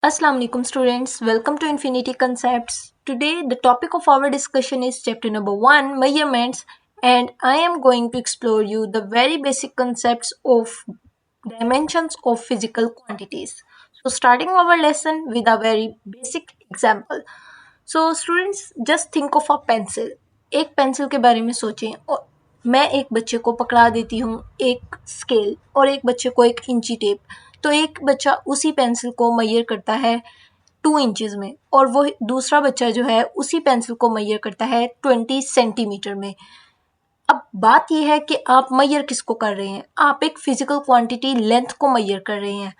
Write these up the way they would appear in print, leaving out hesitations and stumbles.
Assalamu alaikum students, welcome to Infinity Concepts. Today the topic of our discussion is chapter number 1 measurements, and I am going to explore you the very basic concepts of dimensions of physical quantities. So starting our lesson with a very basic example. So students, just think of a pencil. एक pencil के बारे में सोचें और मैं एक बच्चे को पकड़ा देती हूँ एक स्केल और एक बच्चे को एक इंची टेप, तो एक बच्चा उसी पेंसिल को मेजर करता है 2 इंचेस में और वो दूसरा बच्चा जो है उसी पेंसिल को मेजर करता है 20 सेंटीमीटर में। अब बात यह है कि आप मेजर किसको कर रहे हैं? आप एक फिजिकल क्वांटिटी लेंथ को मेजर कर रहे हैं।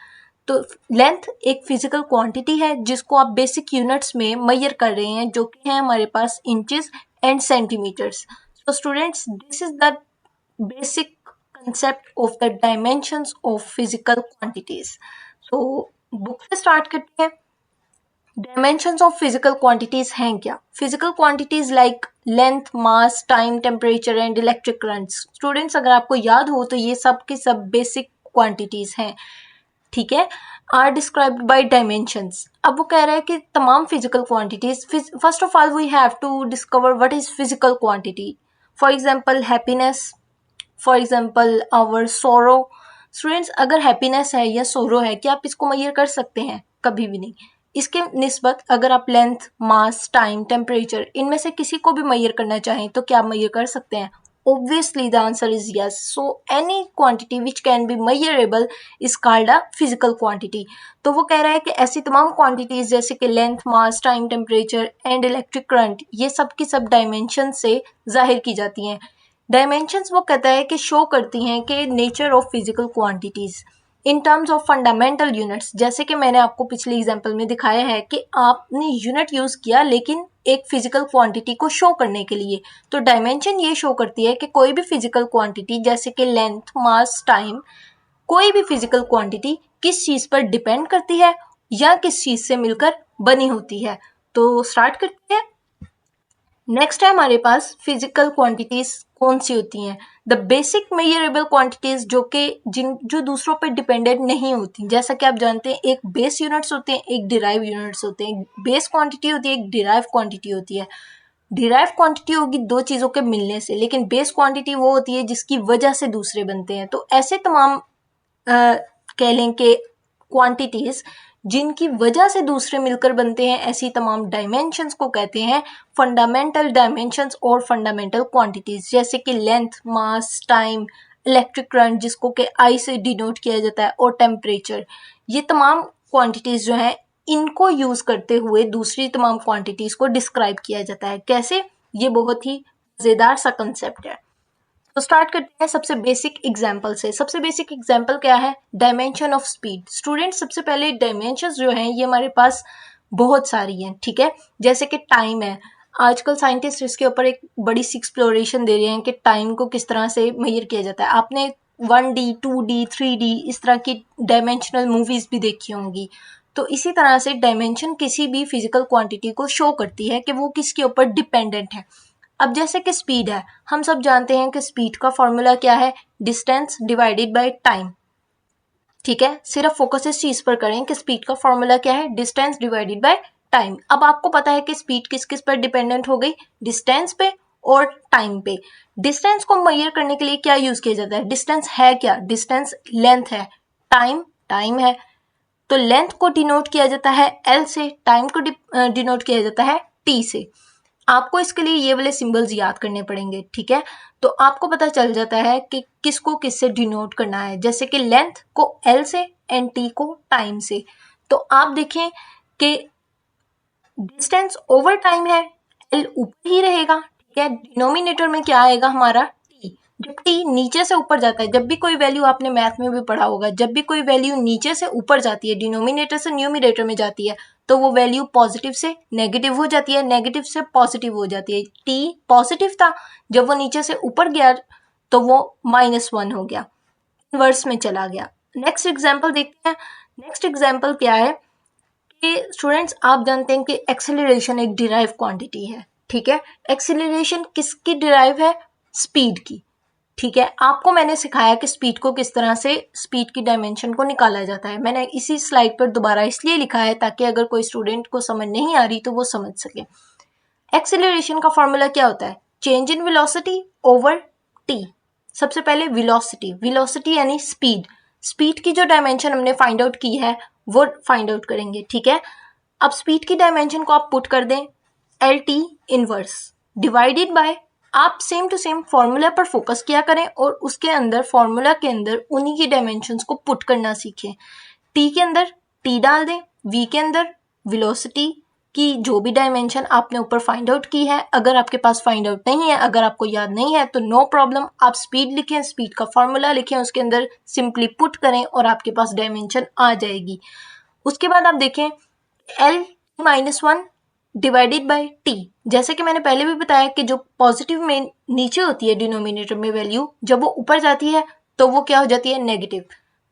तो लेंथ एक फिजिकल क्वांटिटी है जिसको आप बेसिक यूनिट्स में मेजर कर रहे हैं, जो कि है हमारे पास inches and centimetres. So students, this is the basic concept of the dimensions of physical quantities. So book से स्टार्ट करते हैं। डायमेंशंस ऑफ फिजिकल क्वांटिटीज हैं क्या? Physical quantities like length, mass, time, temperature and electric currents. Students, अगर आपको याद हो तो ये सब के सब बेसिक क्वांटिटीज हैं, ठीक है, आर डिस्क्राइब्ड बाय डायमेंशंस। अब वो कह रहा है कि तमाम physical quantities, first of all we have to discover what is physical quantity. For example happiness, for example our sorrow. Students, अगर हैप्पीनेस है या सोरो है, क्या आप इसको मेजर कर सकते हैं? कभी भी नहीं। इसके निस्बत अगर आप लेंथ, मास, टाइम, टेम्परेचर इनमें से किसी को भी मेजर करना चाहें तो क्या आप मेजर कर सकते हैं? Obviously the answer is yes. So any quantity which can be measurable is called a physical quantity. तो वो कह रहा है कि ऐसी तमाम quantities जैसे कि length, mass, time, temperature and electric current, ये सब की सब डायमेंशन से जाहिर की जाती हैं। डायमेंशंस वो कहता है कि शो करती हैं कि nature of physical quantities in terms of fundamental units. जैसे कि मैंने आपको पिछले एग्जाम्पल में दिखाया है कि आपने यूनिट यूज किया लेकिन एक फिजिकल क्वांटिटी को शो करने के लिए, तो डायमेंशन ये शो करती है कि कोई भी फिजिकल क्वांटिटी जैसे कि लेंथ, मास, टाइम, कोई भी फिजिकल क्वांटिटी किस चीज पर डिपेंड करती है या किस चीज से मिलकर बनी होती है। तो स्टार्ट करते हैं। नेक्स्ट है हमारे पास फिजिकल क्वांटिटीज कौन सी होती हैं? द बेसिक मेजरेबल क्वांटिटीज, जो दूसरों पर डिपेंडेंट नहीं होती। जैसा कि आप जानते हैं एक बेस यूनिट्स होते हैं, एक डिराइव यूनिट्स होते हैं। बेस क्वांटिटी होती है, एक डिराइव क्वांटिटी होती है। डिराइव क्वांटिटी होगी दो चीज़ों के मिलने से, लेकिन बेस क्वांटिटी वो होती है जिसकी वजह से दूसरे बनते हैं। तो ऐसे तमाम कह लें कि क्वांटिटीज जिनकी वजह से दूसरे मिलकर बनते हैं, ऐसी तमाम डायमेंशंस को कहते हैं फंडामेंटल डायमेंशंस और फंडामेंटल क्वांटिटीज। जैसे कि लेंथ, मास, टाइम, इलेक्ट्रिक करंट जिसको कि आई से डिनोट किया जाता है, और टेम्परेचर। ये तमाम क्वांटिटीज जो हैं इनको यूज करते हुए दूसरी तमाम क्वांटिटीज को डिस्क्राइब किया जाता है। कैसे? ये बहुत ही मजेदार सा कंसेप्ट है। तो स्टार्ट करते हैं सबसे बेसिक एग्जाम्पल से। सबसे बेसिक एग्जाम्पल क्या है? Dimension of speed. स्टूडेंट, सबसे पहले डायमेंशंस जो हैं ये हमारे पास बहुत सारी हैं, ठीक है। जैसे कि टाइम है, आजकल साइंटिस्ट इसके ऊपर एक बड़ी सी एक्सप्लोरेशन दे रहे हैं कि टाइम को किस तरह से मेजर किया जाता है। आपने 1D, 2D, 3D इस तरह की डायमेंशनल मूवीज भी देखी होंगी। तो इसी तरह से डायमेंशन किसी भी फिजिकल क्वांटिटी को शो करती है कि वो किसके ऊपर डिपेंडेंट है। अब जैसे कि स्पीड है, हम सब जानते हैं कि स्पीड का फॉर्मूला क्या है? डिस्टेंस डिवाइडेड बाय टाइम, ठीक है। सिर्फ फोकस इस चीज पर करें कि स्पीड का फॉर्मूला क्या है? Distance divided by time. अब आपको पता है कि स्पीड किस किस पर डिपेंडेंट हो गई? डिस्टेंस पे और टाइम पे। डिस्टेंस को मेजर करने के लिए क्या यूज किया जाता है? डिस्टेंस है क्या? डिस्टेंस लेंथ है, टाइम टाइम है। तो लेंथ को डिनोट किया जाता है एल से, टाइम को डिनोट किया जाता है टी से। आपको इसके लिए ये वाले सिंबल्स याद करने पड़ेंगे, ठीक है। तो आपको पता चल जाता है कि किसको किससे डिनोट करना है। जैसे कि लेंथ को एल से एंड टी को टाइम से। तो आप देखें कि डिस्टेंस ओवर टाइम है, एल ऊपर ही रहेगा, ठीक है। डिनोमिनेटर में क्या आएगा हमारा? टी। जब टी नीचे से ऊपर जाता है, जब भी कोई वैल्यू आपने मैथ में भी पढ़ा होगा, जब भी कोई वैल्यू नीचे से ऊपर जाती है, डिनोमिनेटर से न्यूमिनेटर में जाती है, तो वो वैल्यू पॉजिटिव से नेगेटिव हो जाती है, नेगेटिव से पॉजिटिव हो जाती है। टी पॉजिटिव था, जब वो नीचे से ऊपर गया तो वो -1 हो गया, इनवर्स में चला गया। नेक्स्ट एग्जाम्पल देखते हैं। नेक्स्ट एग्जाम्पल क्या है कि स्टूडेंट्स, आप जानते हैं कि एक्सेलरेशन एक डिराइव क्वांटिटी है, ठीक है। एक्सेलरेशन किसकी डिराइव है? स्पीड की। ठीक है, आपको मैंने सिखाया कि स्पीड को किस तरह से स्पीड की डायमेंशन को निकाला जाता है। मैंने इसी स्लाइड पर दोबारा इसलिए लिखा है ताकि अगर कोई स्टूडेंट को समझ नहीं आ रही तो वो समझ सके। एक्सेलरेशन का फॉर्मूला क्या होता है? Change in velocity over T. सबसे पहले वेलोसिटी, वेलोसिटी यानी स्पीड, स्पीड की जो डायमेंशन हमने फाइंड आउट की है वो फाइंड आउट करेंगे। ठीक है, अब स्पीड की डायमेंशन को आप पुट कर दें L T inverse divided by, आप सेम टू सेम फॉर्मूला पर फोकस किया करें और उसके अंदर फॉर्मूला के अंदर उन्हीं की डायमेंशंस को पुट करना सीखें। टी के अंदर टी डाल दें, वी के अंदर वेलोसिटी की जो भी डायमेंशन आपने ऊपर फाइंड आउट की है। अगर आपके पास फाइंड आउट नहीं है, अगर आपको याद नहीं है तो नो प्रॉब्लम, आप स्पीड लिखें, स्पीड का फॉर्मूला लिखें, उसके अंदर सिंपली पुट करें और आपके पास डायमेंशन आ जाएगी। उसके बाद आप देखें L-1 डिवाइडेड बाय टी। जैसे कि मैंने पहले भी बताया कि जो पॉजिटिव में नीचे होती है डिनोमिनेटर में वैल्यू, जब वो ऊपर जाती है तो वो क्या हो जाती है? नेगेटिव।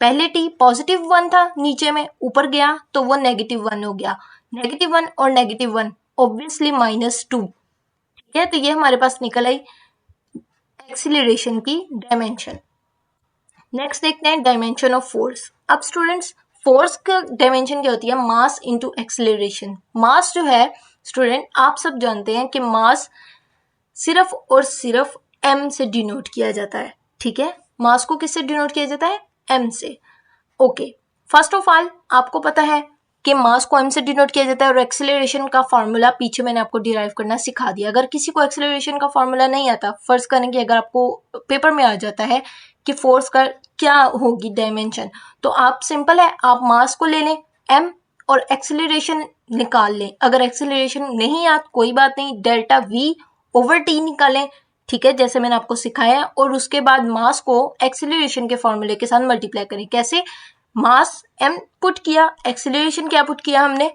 पहले टी +1 था, नीचे में ऊपर गया तो वो -1 हो गया। -1 और -1 ऑब्वियसली -2। ठीक है, तो ये हमारे पास निकल आई एक्सीलरेशन की डायमेंशन। नेक्स्ट देखते हैं डायमेंशन ऑफ फोर्स। अब स्टूडेंट्स, फोर्स का डायमेंशन क्या होती है? Mass into acceleration. मास जो है स्टूडेंट, आप सब जानते हैं कि मास सिर्फ और सिर्फ m से डिनोट किया जाता है। ठीक है, मास को किससे डिनोट किया जाता है? m से। ओके, फर्स्ट ऑफ ऑल आपको पता है कि मास को m से डिनोट किया जाता है और एक्सेलरेशन का फॉर्मूला पीछे मैंने आपको डिराइव करना सिखा दिया। अगर किसी को एक्सेलरेशन का फॉर्मूला नहीं आता, फर्ज करें कि अगर आपको पेपर में आ जाता है कि फोर्स का क्या होगी डायमेंशन, तो आप सिंपल है, आप मास को ले लें m और एक्सेलरेशन निकाल लें। अगर एक्सेलरेशन नहीं आता कोई बात नहीं, डेल्टा v ओवर टी निकालें। ठीक है, जैसे मैंने आपको सिखाया, और उसके बाद मास को एक्सेलरेशन के फॉर्मूले के साथ मल्टीप्लाई करें। कैसे? मास m पुट किया, एक्सेलरेशन क्या पुट किया हमने?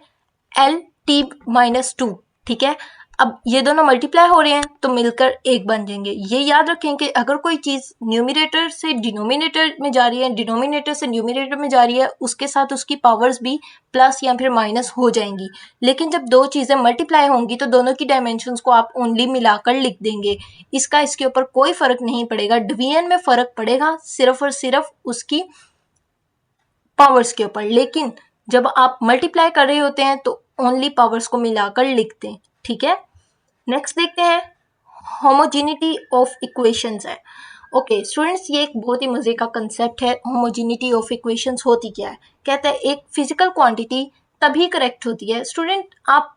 L-T-2। ठीक है, अब ये दोनों मल्टीप्लाई हो रहे हैं तो मिलकर एक बन जाएंगे। ये याद रखें कि अगर कोई चीज न्यूमरेटर से डिनोमिनेटर में जा रही है, डिनोमिनेटर से न्यूमरेटर में जा रही है, उसके साथ उसकी पावर्स भी प्लस या फिर माइनस हो जाएंगी। लेकिन जब दो चीजें मल्टीप्लाई होंगी तो दोनों की डायमेंशंस को आप ओनली मिलाकर लिख देंगे। इसका इसके ऊपर कोई फर्क नहीं पड़ेगा। डिवीजन में फर्क पड़ेगा सिर्फ और सिर्फ उसकी पावर्स के ऊपर, लेकिन जब आप मल्टीप्लाई कर रहे होते हैं तो ओनली पावर्स को मिलाकर लिखते हैं। ठीक है, नेक्स्ट देखते हैं होमोजेनिटी ऑफ इक्वेशंस है। ओके स्टूडेंट्स, ये एक बहुत ही मजे का कंसेप्ट है। होमोजेनिटी ऑफ इक्वेशंस होती क्या है? कहता है एक फिजिकल क्वांटिटी तभी करेक्ट होती है। स्टूडेंट, आप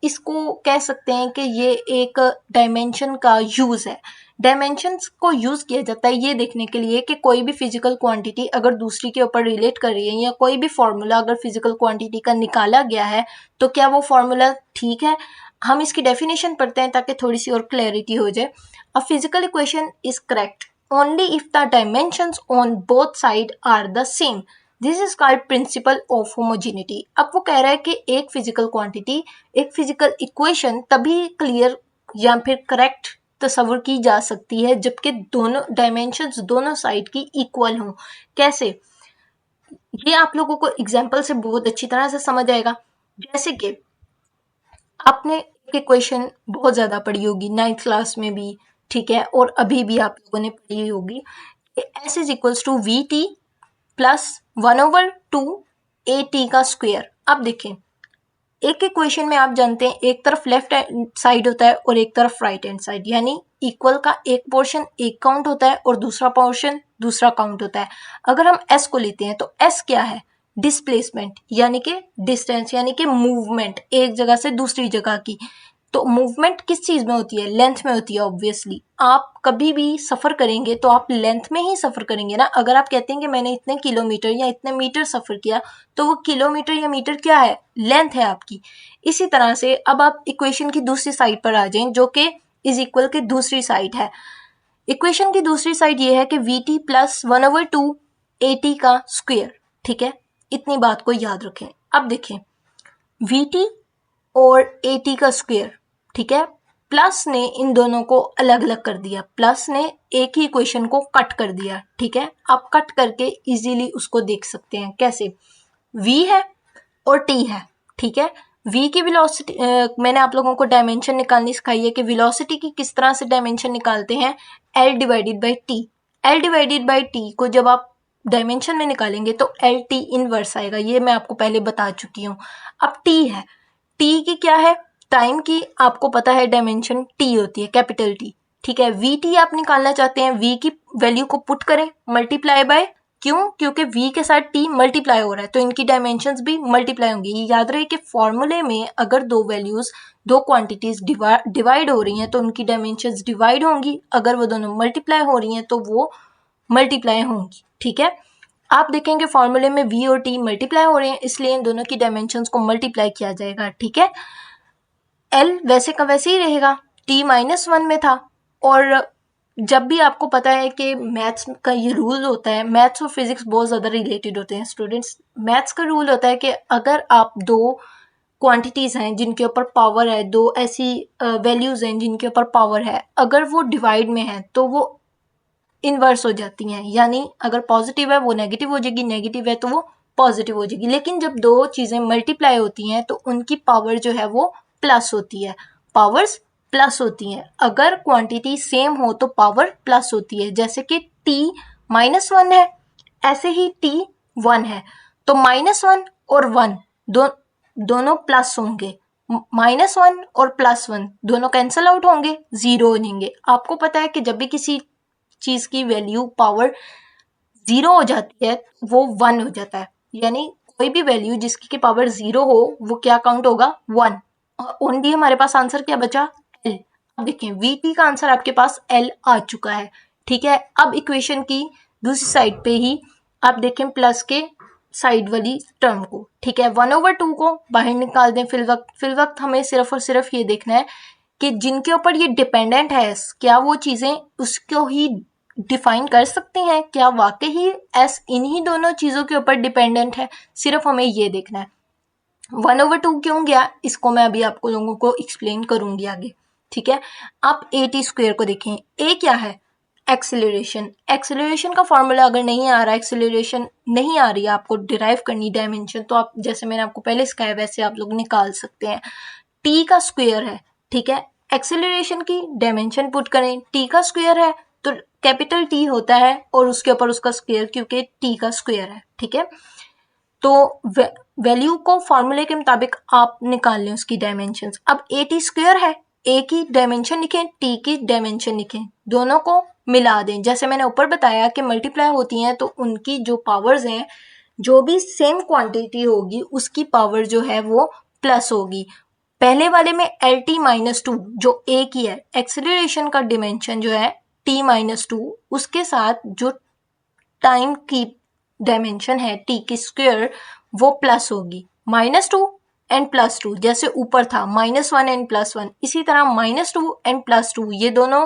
इसको कह सकते हैं कि ये एक डायमेंशन का यूज है। डायमेंशंस को यूज किया जाता है ये देखने के लिए कि कोई भी फिजिकल क्वांटिटी अगर दूसरी के ऊपर रिलेट कर रही है, या कोई भी फॉर्मूला अगर फिजिकल क्वांटिटी का निकाला गया है तो क्या वो फॉर्मूला ठीक है। हम इसकी डेफिनेशन पढ़ते हैं ताकि थोड़ी सी और क्लैरिटी हो जाए। A physical equation is correct only if the dimensions on both side are the same. This is called principle of homogeneity. अब वो कह रहा है कि एक फिजिकल क्वांटिटी, एक फिजिकल इक्वेशन तभी क्लियर या फिर करेक्ट तस्वर की जा सकती है जबकि दोनों डायमेंशंस दोनों साइड की इक्वल हों। कैसे? ये आप लोगों को एग्जाम्पल से बहुत अच्छी तरह से समझ आएगा। जैसे कि आपने एक इक्वेशन बहुत ज्यादा पढ़ी होगी 9th क्लास में भी, ठीक है, और अभी भी आप लोगों ने पढ़ी होगी, S is equals to VT plus 1/2 AT का स्क्वायर। अब देखें, एक इक्वेशन में आप जानते हैं एक तरफ लेफ्ट साइड होता है और एक तरफ राइट हैंड साइड, यानी इक्वल का एक पोर्शन एक काउंट होता है और दूसरा पोर्शन दूसरा काउंट होता है। अगर हम S को लेते हैं तो S क्या है? डिस्प्लेसमेंट, यानी कि डिस्टेंस, यानी कि मूवमेंट एक जगह से दूसरी जगह की। तो मूवमेंट किस चीज में होती है? लेंथ में होती है। ऑब्वियसली आप कभी भी सफर करेंगे तो आप लेंथ में ही सफर करेंगे ना। अगर आप कहते हैं कि मैंने इतने किलोमीटर या इतने मीटर सफर किया, तो वो किलोमीटर या मीटर क्या है? लेंथ है आपकी। इसी तरह से अब आप इक्वेशन की दूसरी साइड पर आ जाएं जो कि इज इक्वल की दूसरी साइड है। इक्वेशन की दूसरी साइड ये है कि VT प्लस 1/2 AT का स्क्वायर। ठीक है, इतनी बात को याद रखें। अब देखें, VT और AT का स्क्वायर, ठीक है, प्लस ने इन दोनों को अलग अलग कर दिया, प्लस ने एक ही इक्वेशन को कट कर दिया। ठीक है, आप कट करके इजीली उसको देख सकते हैं। कैसे? V है और T है, ठीक है, v की वेलोसिटी, मैंने आप लोगों को डायमेंशन निकालनी सिखाई है कि वेलोसिटी की किस तरह से डायमेंशन निकालते हैं, l divided by T. l divided by T को जब आप डायमेंशन में निकालेंगे तो एल टी इनवर्स आएगा, ये मैं आपको पहले बता चुकी हूँ। अब टी है, टी की क्या है, टाइम की आपको पता है डायमेंशन टी होती है, कैपिटल टी, ठीक है। वी टी आप निकालना चाहते हैं, वी की वैल्यू को पुट करें, मल्टीप्लाई बाय, क्यों, क्योंकि v के साथ t मल्टीप्लाई हो रहा है तो इनकी डायमेंशंस भी मल्टीप्लाई होंगी। ये याद रहे कि फॉर्मूले में अगर दो वैल्यूज, दो क्वांटिटीज डिवाइड हो रही हैं तो उनकी डायमेंशंस डिवाइड होंगी, अगर वो दोनों मल्टीप्लाई हो रही हैं तो वो मल्टीप्लाई होंगी, ठीक है। आप देखेंगे फॉर्मूले में v और t मल्टीप्लाई हो रहे हैं, इसलिए इन दोनों की डायमेंशंस को मल्टीप्लाई किया जाएगा, ठीक है। l वैसे का वैसे ही रहेगा, t -1 में था। और जब भी आपको पता है कि मैथ्स का ये रूल होता है, मैथ्स और फिजिक्स बहुत ज़्यादा रिलेटेड होते हैं स्टूडेंट्स। मैथ्स का रूल होता है कि अगर आप दो क्वांटिटीज़ हैं जिनके ऊपर पावर है, दो ऐसी वैल्यूज़ हैं जिनके ऊपर पावर है, अगर वो डिवाइड में है तो वो इन्वर्स हो जाती हैं, यानी अगर पॉजिटिव है वो नेगेटिव हो जाएगी, नेगेटिव है तो वो पॉजिटिव हो जाएगी। लेकिन जब दो चीज़ें मल्टीप्लाई होती हैं तो उनकी पावर जो है वो प्लस होती है, पावर्स प्लस होती हैं। अगर क्वांटिटी सेम हो तो पावर प्लस होती है, जैसे कि t -1 है, ऐसे ही t 1 है, तो -1 और 1 दोनों प्लस होंगे, -1 और +1 दोनों कैंसल आउट होंगे, 0 हो जाएंगे। आपको पता है कि जब भी किसी चीज की वैल्यू पावर 0 हो जाती है वो 1 हो जाता है, यानी कोई भी वैल्यू जिसकी की पावर 0 हो वो क्या काउंट होगा, 1। ओनली हमारे पास आंसर क्या बचा, l। अब देखें vt का आंसर आपके पास l आ चुका है, ठीक है। अब इक्वेशन की दूसरी साइड पे ही आप देखें प्लस के साइड वाली टर्म को, ठीक है। 1/2 को बाहर निकाल दें। फिल वक्त हमें सिर्फ और सिर्फ ये देखना है कि जिनके ऊपर ये डिपेंडेंट है क्या वो चीजें उसको ही डिफाइन कर सकते हैं, क्या वाकई ही एस इन्हीं दोनों चीजों के ऊपर डिपेंडेंट है, सिर्फ हमें ये देखना है। 1/2 क्यों गया, इसको मैं अभी आपको लोगों को एक्सप्लेन करूंगी आगे, ठीक है। आप AT² को देखें, ए क्या है, एक्सेलरेशन। एक्सेलरेशन का फॉर्मूला अगर नहीं आ रहा, एक्सेलरेशन नहीं आ रही है आपको डिराइव करनी डायमेंशन, तो आप जैसे मैंने आपको पहले सिखाया वैसे आप लोग निकाल सकते हैं। टी का स्क्वायर है, ठीक है, एक्सेलरेशन की डायमेंशन पुट करें, टी का स्क्वायर है तो कैपिटल टी होता है और उसके ऊपर उसका स्क्वायर, क्योंकि टी का स्क्वायर है, ठीक है। तो वैल्यू को फॉर्मूले के मुताबिक आप निकाल लें उसकी डायमेंशंस। अब AT² है, ए की डायमेंशन लिखें, टी की डायमेंशन लिखें, दोनों को मिला दें। जैसे मैंने ऊपर बताया कि मल्टीप्लाई होती हैं तो उनकी जो पावर्स हैं, जो भी सेम क्वांटिटी होगी उसकी पावर जो है वो प्लस होगी। पहले वाले में LT -2 जो ए की है, एक्सेलरेशन का डिमेंशन जो है T -2, उसके साथ जो टाइम की डायमेंशन है T की स्क्वायर वो प्लस होगी, -2 एंड +2, जैसे ऊपर था -1 एंड +1, इसी तरह -2 एंड +2 ये दोनों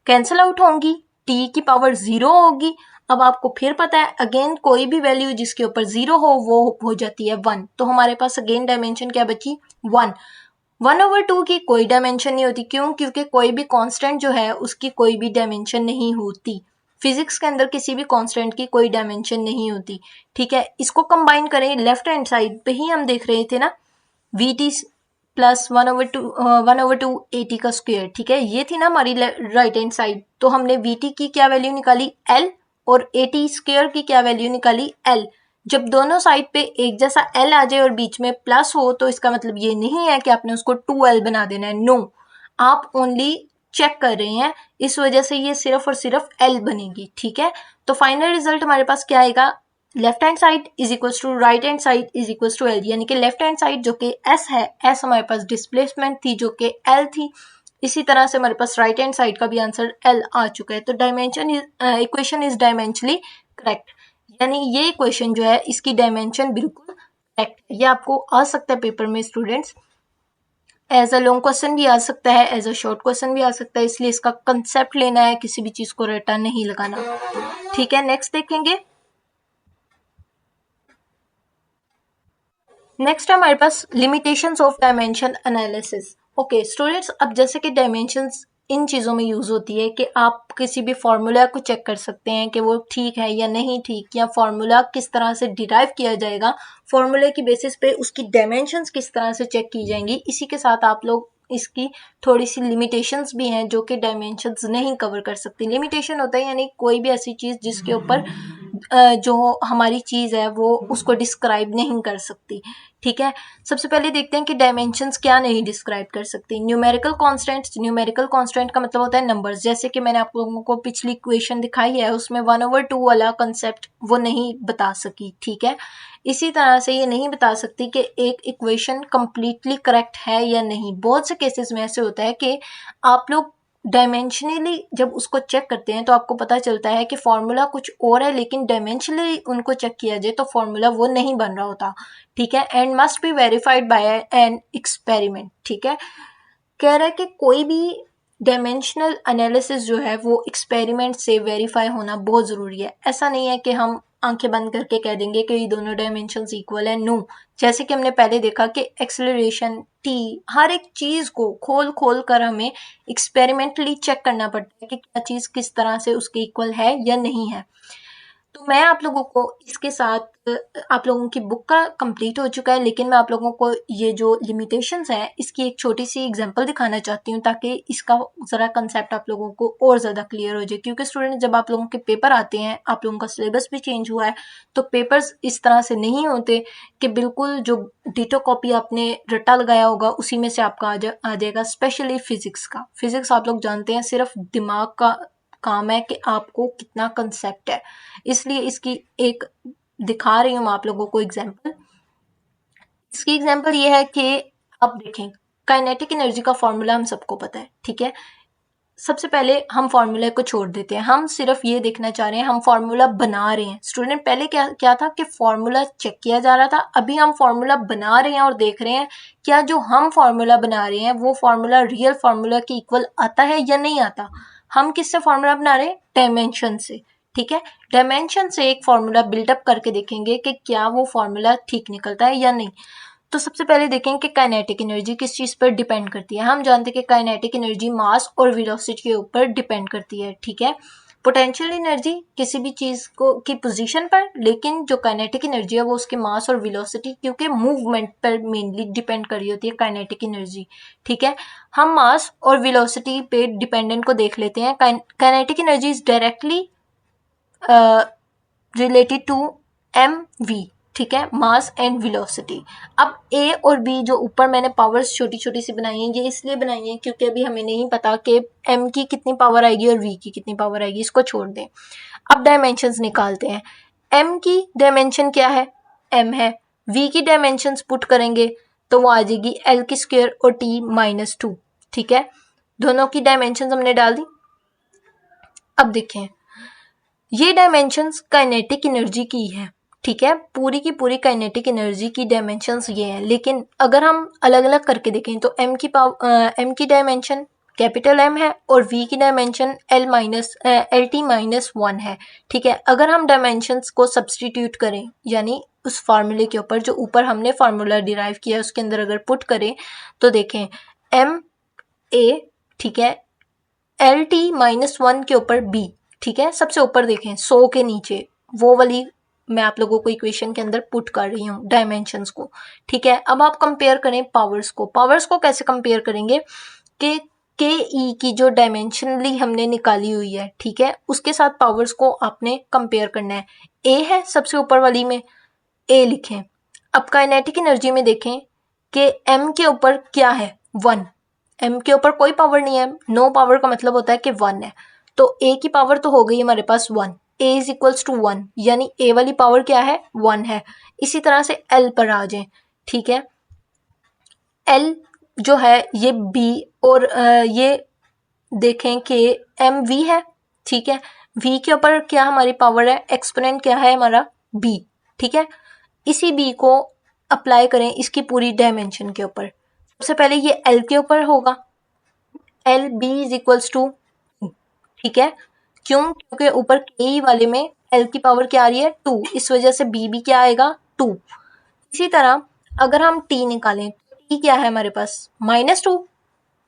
कैंसिल आउट होंगी, T की पावर 0 होगी। अब आपको फिर पता है अगेन कोई भी वैल्यू जिसके ऊपर 0 हो वो हो जाती है 1, तो हमारे पास अगेन डायमेंशन क्या बची, 1। 1/2 की कोई डायमेंशन नहीं होती, क्यों, क्योंकि कोई भी कांस्टेंट जो है उसकी कोई भी डायमेंशन नहीं होती। फिजिक्स के अंदर किसी भी कांस्टेंट की कोई डायमेंशन नहीं होती, ठीक है। इसको कंबाइन करें, लेफ्ट हैंड साइड पे ही हम देख रहे थे ना, vt प्लस 1/2 AT का स्क्वायर, ठीक है, ये थी ना हमारी राइट हैंड साइड। तो हमने vt की क्या वैल्यू निकाली, l, और AT² की क्या वैल्यू निकाली, l। जब दोनों साइड पे एक जैसा l आ जाए और बीच में प्लस हो तो इसका मतलब ये नहीं है कि आपने उसको 2l बना देना है, नो, आप ओनली चेक कर रहे हैं, इस वजह से ये सिर्फ और सिर्फ l बनेगी, ठीक है। तो फाइनल रिजल्ट हमारे पास क्या आएगा, left hand side is equal to right hand side is equal to l, यानी कि लेफ्ट हैंड साइड जो कि s है, s हमारे पास डिस्प्लेसमेंट थी जो कि l थी, इसी तरह से हमारे पास राइट हैंड साइड का भी आंसर l आ चुका है। तो dimension equation is dimensionally correct, यानी ये इक्वेशन जो है इसकी डायमेंशन बिल्कुल करेक्ट। ये आपको आ सकता है पेपर में students, as a long question भी आ सकता है, एज अ शॉर्ट क्वेश्चन भी आ सकता है, इसलिए इसका कंसेप्ट लेना है, किसी भी चीज को रटा नहीं लगाना, ठीक है। नेक्स्ट देखेंगे, नेक्स्ट हमारे पास limitations of dimension analysis. Okay students, अब जैसे कि डायमेंशंस इन चीज़ों में यूज़ होती है कि आप किसी भी फार्मूला को चेक कर सकते हैं कि वो ठीक है या नहीं ठीक, या फार्मूला किस तरह से डिराइव किया जाएगा, फार्मूले की बेसिस पे उसकी डायमेंशंस किस तरह से चेक की जाएंगी। इसी के साथ आप लोग इसकी थोड़ी सी लिमिटेशंस भी हैं जो कि डायमेंशंस नहीं कवर कर सकती। लिमिटेशन होता है यानी कोई भी ऐसी चीज़ जिसके ऊपर जो हमारी चीज़ है वो उसको डिस्क्राइब नहीं कर सकती। ठीक है, सबसे पहले देखते हैं कि डायमेंशंस क्या नहीं डिस्क्राइब कर सकती। न्यूमेरिकल कांस्टेंट्स, न्यूमेरिकल कांस्टेंट का मतलब होता है नंबर्स। जैसे कि मैंने आप लोगों को पिछली इक्वेशन दिखाई है उसमें 1/2 वाला कंसेप्ट वो नहीं बता सकी। ठीक है, इसी तरह से ये नहीं बता सकती कि एक इक्वेशन कंप्लीटली करेक्ट है या नहीं। बहुत से केसेस में ऐसे होता है कि आप लोग डायमेंशनली जब उसको चेक करते हैं तो आपको पता चलता है कि फॉर्मूला कुछ और है, लेकिन डायमेंशनली उनको चेक किया जाए तो फॉर्मूला वो नहीं बन रहा होता। ठीक है, and must be verified bye an experiment. ठीक है, कह रहा है कि कोई भी डायमेंशनल एनालिसिस जो है वो एक्सपेरिमेंट से वेरीफाई होना बहुत ज़रूरी है। ऐसा नहीं है कि हम आंखें बंद करके कह देंगे कि ये दोनों डायमेंशंस इक्वल है। नो, जैसे कि हमने पहले देखा कि एक्सेलरेशन, टी, हर एक चीज़ को खोल खोल कर हमें एक्सपेरिमेंटली चेक करना पड़ता है कि क्या चीज़ किस तरह से उसके इक्वल है या नहीं है। तो मैं आप लोगों को इसके साथ आप लोगों की बुक का कंप्लीट हो चुका है, लेकिन मैं आप लोगों को ये जो लिमिटेशंस हैं इसकी एक छोटी सी एग्जांपल दिखाना चाहती हूँ ताकि इसका ज़रा कंसेप्ट आप लोगों को और ज़्यादा क्लियर हो जाए। क्योंकि स्टूडेंट जब आप लोगों के पेपर आते हैं, आप लोगों का सिलेबस भी चेंज हुआ है, तो पेपर्स इस तरह से नहीं होते कि बिल्कुल जो डिटो कॉपी आपने रट्टा लगाया होगा उसी में से आपका आ जाएगा। स्पेशली फिजिक्स का, फिजिक्स आप लोग जानते हैं सिर्फ दिमाग का काम है कि आपको कितना कंसेप्ट है, इसलिए इसकी एक दिखा रही हूँ आप लोगों को एग्जांपल। इसकी एग्जांपल ये है कि अब देखें, काइनेटिक एनर्जी का फॉर्मूला हम सबको पता है। ठीक है, सबसे पहले हम फॉर्मूले को छोड़ देते हैं, हम सिर्फ ये देखना चाह रहे हैं हम फॉर्मूला बना रहे हैं। स्टूडेंट पहले क्या क्या था कि फॉर्मूला चेक किया जा रहा था, अभी हम फॉर्मूला बना रहे हैं और देख रहे हैं क्या जो हम फॉर्मूला बना रहे हैं वो फॉर्मूला रियल फॉर्मूला के इक्वल आता है या नहीं आता। हम किससे फॉर्मूला बना रहे हैं? डायमेंशन से। ठीक है, डायमेंशन से एक फॉर्मूला बिल्डअप करके देखेंगे कि क्या वो फॉर्मूला ठीक निकलता है या नहीं। तो सबसे पहले देखें कि काइनेटिक एनर्जी किस चीज़ पर डिपेंड करती है। हम जानते हैं कि काइनेटिक एनर्जी मास और वेलोसिटी के ऊपर डिपेंड करती है। ठीक है, पोटेंशियल एनर्जी किसी भी चीज़ को की पोजीशन पर, लेकिन जो काइनेटिक एनर्जी है वो उसके मास और वेलोसिटी क्योंकि मूवमेंट पर मेनली डिपेंड कर रही होती है काइनेटिक एनर्जी। ठीक है, हम मास और वेलोसिटी पे डिपेंडेंट को देख लेते हैं। Kinetic energy is directly related to mv। ठीक है, मास एंड वेलोसिटी। अब ए और बी जो ऊपर मैंने पावर्स छोटी छोटी सी बनाई हैं, ये इसलिए बनाई हैं क्योंकि अभी हमें नहीं पता कि एम की कितनी पावर आएगी और वी की कितनी पावर आएगी, इसको छोड़ दें। अब डायमेंशंस निकालते हैं। एम की डायमेंशन क्या है? एम है। वी की डायमेंशंस पुट करेंगे तो वो आ जाएगी एल की स्क्वायर और टी -2। ठीक है, दोनों की डायमेंशंस हमने डाल दी। अब देखें, ये डायमेंशंस काइनेटिक एनर्जी की है। ठीक है, पूरी की पूरी काइनेटिक एनर्जी की डायमेंशंस ये हैं। लेकिन अगर हम अलग अलग करके देखें तो एम की डायमेंशन कैपिटल एम है और वी की डायमेंशन एल टी -1 है। ठीक है, अगर हम डायमेंशंस को सब्सटीट्यूट करें यानी उस फार्मूले के ऊपर जो ऊपर हमने फार्मूला डिराइव किया है उसके अंदर अगर पुट करें तो देखें एम ए, ठीक है, एल टी -1 के ऊपर बी। ठीक है, सबसे ऊपर देखें 100 के नीचे वो वाली मैं आप लोगों को इक्वेशन के अंदर पुट कर रही हूँ डायमेंशंस को। ठीक है, अब आप कंपेयर करें पावर्स को। पावर्स को कैसे कंपेयर करेंगे कि के ई की जो डायमेंशनली हमने निकाली हुई है, ठीक है, उसके साथ पावर्स को आपने कंपेयर करना है। ए है सबसे ऊपर वाली में, ए लिखें। अब काइनेटिक एनर्जी में देखें कि एम के ऊपर क्या है? 1। एम के ऊपर कोई पावर नहीं है, नो पावर का मतलब होता है कि 1 है। तो ए की पावर तो हो गई हमारे पास 1, ए इज इक्वल्स टू 1, यानी ए वाली पावर क्या है? 1 है। इसी तरह से एल पर आ जाए। ठीक है, एल जो है ये बी और ये देखें कि एम वी है। ठीक है, वी के ऊपर क्या हमारी पावर है? एक्सपोनेंट क्या है हमारा? बी। ठीक है, इसी बी को अप्लाई करें इसकी पूरी डायमेंशन के ऊपर। सबसे पहले ये एल के ऊपर होगा, L B is equals to, ठीक है, क्यों? क्योंकि ऊपर के वाले में एल की पावर क्या आ रही है? 2, इस वजह से बी भी क्या आएगा? 2। इसी तरह अगर हम टी निकालें, टी क्या है हमारे पास? -2।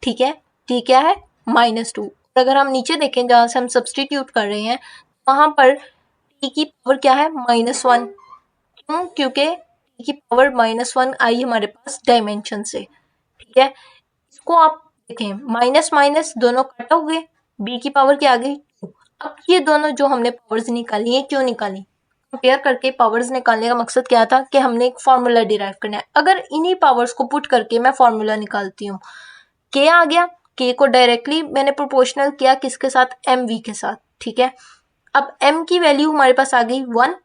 ठीक है, टी क्या है? -2। अगर हम नीचे देखें जहाँ से हम सब्सटीट्यूट कर रहे हैं, वहाँ पर t की पावर क्या है? -1। क्यों? क्योंकि t की पावर -1 आई हमारे पास डायमेंशन से, ठीक है। इसको आप देखें, माइनस माइनस दोनों कट हो गए, b की पावर क्या आ गई? 2। अब ये दोनों जो हमने पावर्स निकाली है, क्यों निकाली? कंपेयर करके पावर्स निकालने का मकसद क्या था कि हमने एक फार्मूला डिराइव करना है। अगर इन्हीं पावर्स को पुट करके मैं फार्मूला निकालती हूँ, k आ गया, k को डायरेक्टली मैंने प्रोपोर्शनल किया किसके साथ? mv के साथ, ठीक है। अब m की वैल्यू हमारे पास आ गई 1,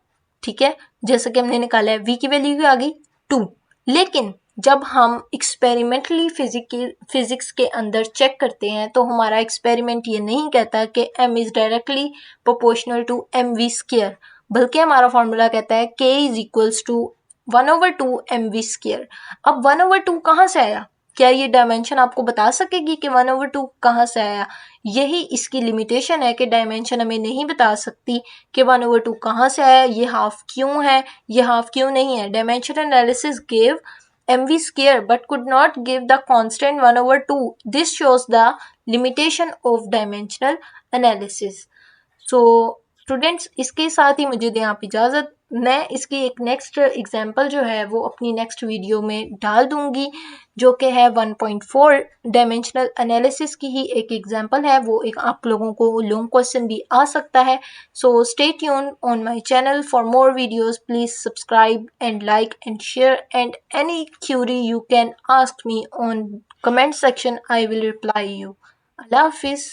ठीक है, जैसे कि हमने निकाला है। v की वैल्यू भी आ गई 2। लेकिन जब हम एक्सपेरिमेंटली फिजिक्स के अंदर चेक करते हैं तो हमारा एक्सपेरिमेंट ये नहीं कहता कि m is directly proportional to mv square, बल्कि हमारा फॉर्मूला कहता है k is equals to 1/2 mv square. अब 1/2 कहाँ से आया? क्या ये डायमेंशन आपको बता सकेगी कि 1/2 कहाँ से आया? यही इसकी लिमिटेशन है कि डायमेंशन हमें नहीं बता सकती कि 1/2 कहाँ से आया, ये हाफ क्यों है, ये हाफ क्यों नहीं है। Dimension analysis gave mv square but could not give the constant 1/2. This shows the limitation of dimensional analysis. So students, इसके साथ ही मुझे दें आप इजाज़त। मैं इसकी एक नेक्स्ट एग्जांपल जो है वो अपनी नेक्स्ट वीडियो में डाल दूंगी, जो कि है 1.4 डायमेंशनल एनालिसिस की ही एक एग्जांपल है। वो एक आप लोगों को लॉन्ग क्वेश्चन भी आ सकता है। So stay tune on my channel for more videos. Please subscribe and like and share, and any query you can ask me on comment section, I will reply you. Allah हाफिज़।